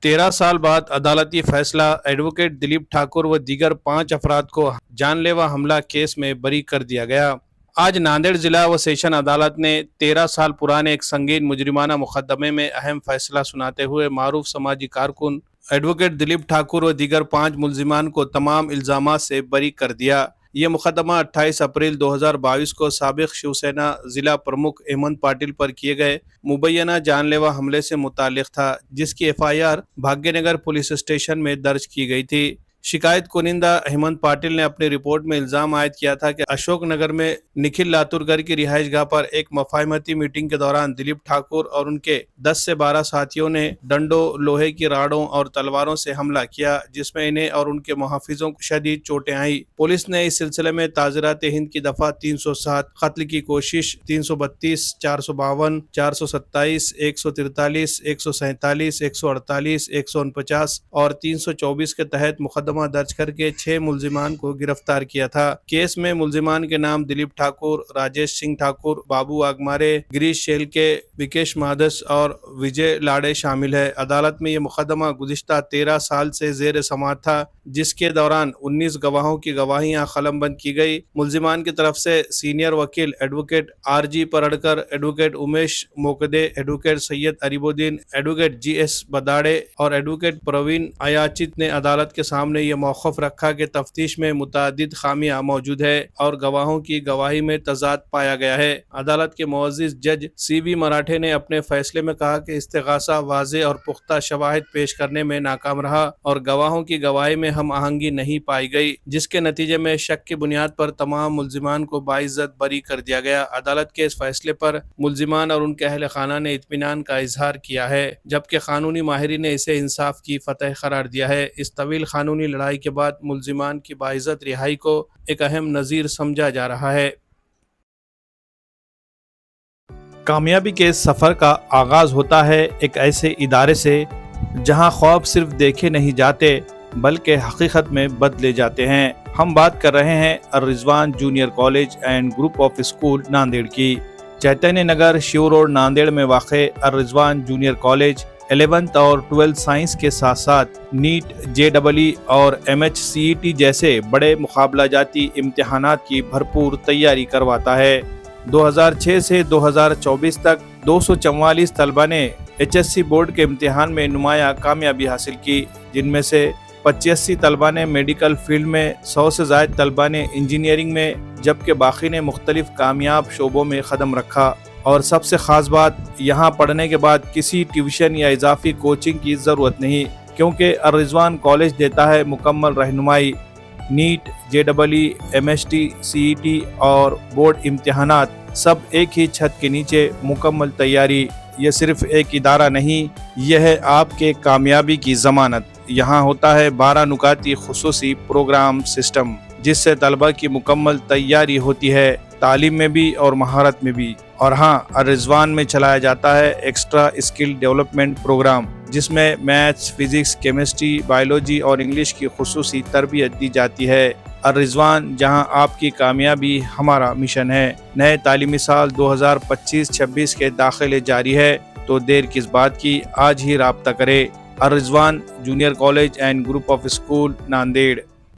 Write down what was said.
13 साल बाद अदालती फैसला। एडवोकेट दिलीप ठाकुर व दीगर 5 अफराद को जानलेवा हमला केस में बरी कर दिया गया। आज नांदेड़ जिला व सेशन अदालत ने 13 साल पुराने एक संगीन मुजरिमाना मुकदमे में अहम फैसला सुनाते हुए मारूफ समाजी कारकुन एडवोकेट दिलीप ठाकुर व दीगर 5 मुलजिमान को तमाम इल्जामात से बरी कर दिया। ये मुकदमा 28 अप्रैल 2022 को साबिक शिवसेना जिला प्रमुख हेमंत पाटिल पर किए गए मुबैना जानलेवा हमले से मुताल्लिक था, जिसकी FIR भाग्यनगर पुलिस स्टेशन में दर्ज की गई थी। शिकायत कुनिंदा हेमंत पाटिल ने अपनी रिपोर्ट में इल्जाम आयद किया था कि अशोक नगर में निखिल लातुरगर की रिहाइशगाह पर एक मफाहमती मीटिंग के दौरान दिलीप ठाकुर और उनके 10 से 12 साथियों ने डंडों, लोहे की राड़ों और तलवारों से हमला किया, जिसमें इन्हें और उनके मुहाफिजों को शदीद चोटें आई। पुलिस ने इस सिलसिले में ताज़रात हिंद की दफा 307, कत्ल की कोशिश 332, 452, 427, 143, 147, 148, 149 और 324 के तहत मुकदमा दर्ज करके 6 मुलजिमान को गिरफ्तार किया था। केस में मुलजिमान के नाम दिलीप ठाकुर, राजेश सिंह ठाकुर, बाबू आगमारे, गिरीश शेलके, विकेश मादस और विजय लाड़े शामिल है। अदालत में यह मुकदमा गुज़िश्ता 13 साल से ज़ेर समाअत था, जिसके दौरान 19 गवाहों की गवाहियां कलमबंद की गई। मुलजिमान की तरफ से सीनियर वकील advocate RG Paradkar, advocate Umesh Mokde, advocate Syed Aribuddin, advocate GS Badade और एडवोकेट प्रवीण अयाचित ने अदालत के सामने यह मौक़िफ़ रखा कि तफ्तीश में मुतअद्दिद खामियां मौजूद है और गवाहों की गवाही में तज़ाद पाया गया है। अदालत के मुअज़्ज़िज़ जज CB मराठे ने अपने फैसले में कहा कि इस्तिग़ासा वाज़ेह और पुख्ता शवाहिद पेश करने में नाकाम रहा और गवाहों की गवाही में हम आहंगी नहीं पाई गई, जिसके नतीजे में शक की बुनियाद पर तमाम मुलजिमान को बाइज़्ज़त बरी कर दिया गया। अदालत के इस फैसले पर मुलजिमान और उनके अहल खाना ने इत्मीनान का इजहार किया है, जबकि कानूनी माहिरीन ने इसे इंसाफ की फतह करार दिया है। इस तवील कानूनी लड़ाई के बाद मुलजिमान की बाइज़्ज़त रिहाई को एक अहम नज़ीर समझा जा रहा है। कामयाबी के सफ़र का आगाज़ होता है एक ऐसे इदारे से जहां ख्वाब सिर्फ देखे नहीं जाते बल्कि हकीकत में बदले जाते हैं। हम बात कर रहे हैं Ar-Rizwan junior college and group of school Nanded की। चैतन्य नगर शिव रोड नांदेड़ में वाक़े अर-रिज़वान जूनियर कॉलेज 11th और 12th साइंस के साथ साथ नीट, JEE और MHCET जैसे बड़े मुकाबला जाती इम्तिहानात की भरपूर तैयारी करवाता है। 2006 से 2024 तक 244 तलबा ने HSC बोर्ड के इम्तिहान में नुमाया कामयाबी हासिल की, जिनमें से 85 तलबा ने मेडिकल फील्ड में, 100 से ज़ायद तलबा ने इंजीनियरिंग में, जबकि बाकी ने मुख्तलिफ कामयाब शोबों में कदम रखा। और सबसे ख़ास बात, यहाँ पढ़ने के बाद किसी ट्यूशन या इजाफी कोचिंग की ज़रूरत नहीं, क्योंकि अर-रिज़वान कॉलेज देता है मुकम्मल रहनुमाई। नीट, JEE, MHT, CET और बोर्ड इम्तिहानात सब एक ही छत के नीचे मुकम्मल तैयारी। यह सिर्फ एक इदारा नहीं, यह है आपके कामयाबी की ज़मानत। यहाँ होता है 12 नुकाती खुसूसी प्रोग्राम सिस्टम, जिससे तलबा की मुकम्मल तैयारी होती है, तालीम में भी और महारत में भी। और हाँ, अर-रिज़वान में चलाया जाता है एक्स्ट्रा स्किल डेवलपमेंट प्रोग्राम, जिसमें मैथ्स, फिज़िक्स, केमिस्ट्री, बायोलॉजी और इंग्लिश की खुसूसी तरबियत दी जाती है। अर-रिज़वान, जहां आपकी कामयाबी हमारा मिशन है। नए तालीमी साल 2025-26 के दाखिले जारी है, तो देर किस बात की, आज ही राब्ता करें। Ar-Rizwan junior college and group of school Nanded.